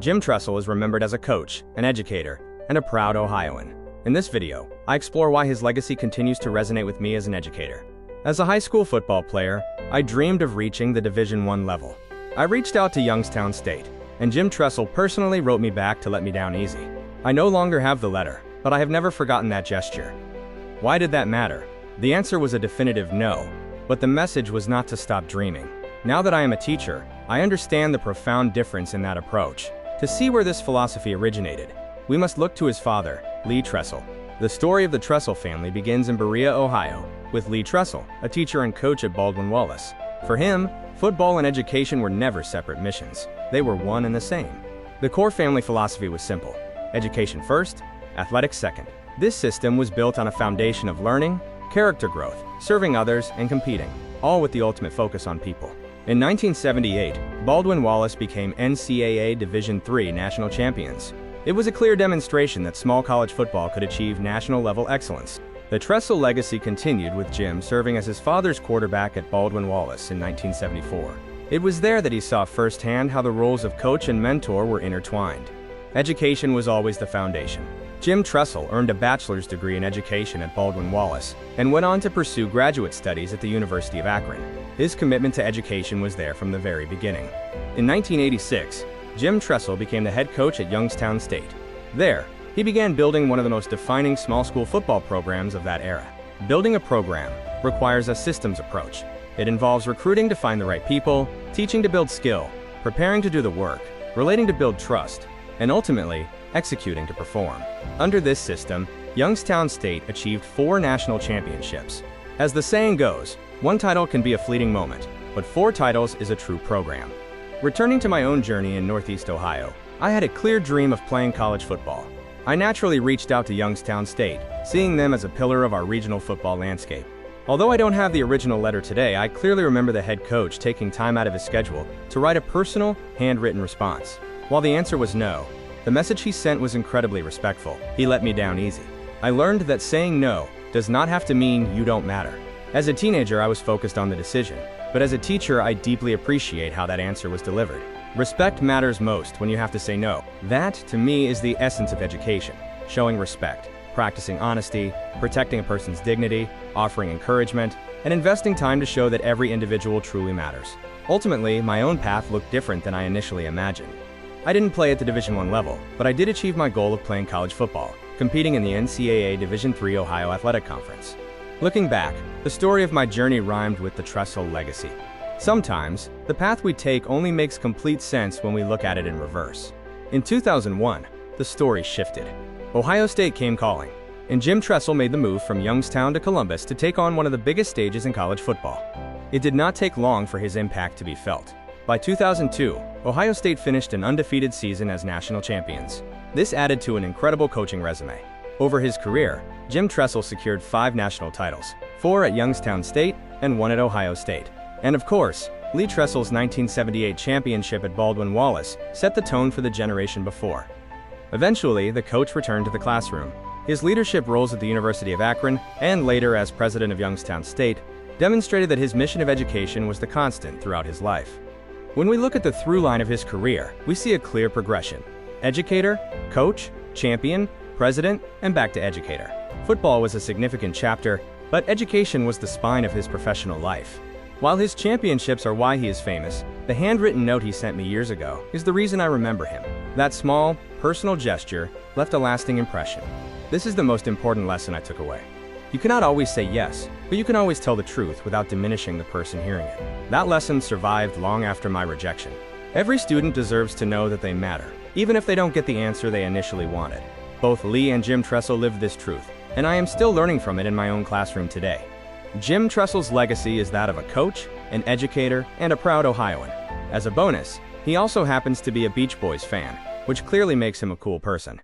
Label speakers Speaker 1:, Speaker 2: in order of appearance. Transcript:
Speaker 1: Jim Tressel is remembered as a coach, an educator, and a proud Ohioan. In this video, I explore why his legacy continues to resonate with me as an educator. As a high school football player, I dreamed of reaching the Division I level. I reached out to Youngstown State, and Jim Tressel personally wrote me back to let me down easy. I no longer have the letter, but I have never forgotten that gesture. Why did that matter? The answer was a definitive no, but the message was not to stop dreaming. Now that I am a teacher, I understand the profound difference in that approach. To see where this philosophy originated, we must look to his father, Lee Tressel. The story of the Tressel family begins in Berea, Ohio, with Lee Tressel, a teacher and coach at Baldwin Wallace. For him, football and education were never separate missions. They were one and the same. The core family philosophy was simple: education first, athletics second. This system was built on a foundation of learning, character growth, serving others, and competing, all with the ultimate focus on people. In 1978, Baldwin Wallace became NCAA Division III national champions. It was a clear demonstration that small college football could achieve national-level excellence. The Tressel legacy continued with Jim serving as his father's quarterback at Baldwin Wallace in 1974. It was there that he saw firsthand how the roles of coach and mentor were intertwined. Education was always the foundation. Jim Tressel earned a bachelor's degree in education at Baldwin Wallace and went on to pursue graduate studies at the University of Akron. His commitment to education was there from the very beginning. In 1986, Jim Tressel became the head coach at Youngstown State. There, he began building one of the most defining small school football programs of that era. Building a program requires a systems approach. It involves recruiting to find the right people, teaching to build skill, preparing to do the work, relating to build trust, and ultimately, executing to perform. Under this system, Youngstown State achieved 4 national championships. As the saying goes, one title can be a fleeting moment, but 4 titles is a true program. Returning to my own journey in Northeast Ohio, I had a clear dream of playing college football. I naturally reached out to Youngstown State, seeing them as a pillar of our regional football landscape. Although I don't have the original letter today, I clearly remember the head coach taking time out of his schedule to write a personal, handwritten response. While the answer was no, the message he sent was incredibly respectful. He let me down easy. I learned that saying no does not have to mean you don't matter. As a teenager, I was focused on the decision, but as a teacher, I deeply appreciate how that answer was delivered. Respect matters most when you have to say no. That, to me, is the essence of education: showing respect, practicing honesty, protecting a person's dignity, offering encouragement, and investing time to show that every individual truly matters. Ultimately, my own path looked different than I initially imagined. I didn't play at the Division I level, but I did achieve my goal of playing college football, competing in the NCAA Division III Ohio Athletic Conference. Looking back, the story of my journey rhymed with the Tressel legacy. Sometimes, the path we take only makes complete sense when we look at it in reverse. In 2001, the story shifted. Ohio State came calling, and Jim Tressel made the move from Youngstown to Columbus to take on one of the biggest stages in college football. It did not take long for his impact to be felt. By 2002, Ohio State finished an undefeated season as national champions. This added to an incredible coaching resume. Over his career, Jim Tressel secured 5 national titles, 4 at Youngstown State and 1 at Ohio State. And of course, Lee Tressel's 1978 championship at Baldwin Wallace set the tone for the generation before. Eventually, the coach returned to the classroom. His leadership roles at the University of Akron, and later as president of Youngstown State, demonstrated that his mission of education was the constant throughout his life. When we look at the through line of his career, we see a clear progression: educator, coach, champion, president, and back to educator. Football was a significant chapter, but education was the spine of his professional life. While his championships are why he is famous, the handwritten note he sent me years ago is the reason I remember him. That small, personal gesture left a lasting impression. This is the most important lesson I took away. You cannot always say yes, but you can always tell the truth without diminishing the person hearing it. That lesson survived long after my rejection. Every student deserves to know that they matter, even if they don't get the answer they initially wanted. Both Lee and Jim Tressel lived this truth, and I am still learning from it in my own classroom today. Jim Tressel's legacy is that of a coach, an educator, and a proud Ohioan. As a bonus, he also happens to be a Beach Boys fan, which clearly makes him a cool person.